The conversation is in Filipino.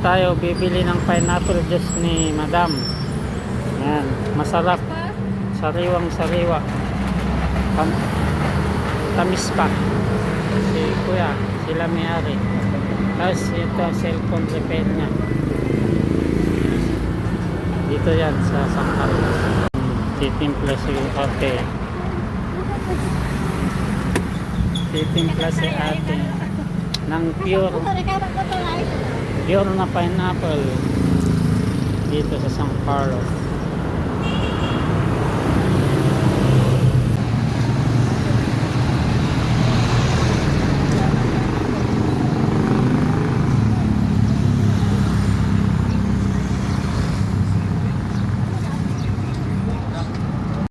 tayo bibili ng pineapple juice ni Madam. Yan, masarap. Sariwang sariwa. Tamis pa. Si Kuya, sila may-ari. Tapos ito ang cellphone repair niya. Dito yan sa San Carlos. Titimpla si ate. Titimpla si ate ng pure na pineapple dito sa San Carlos.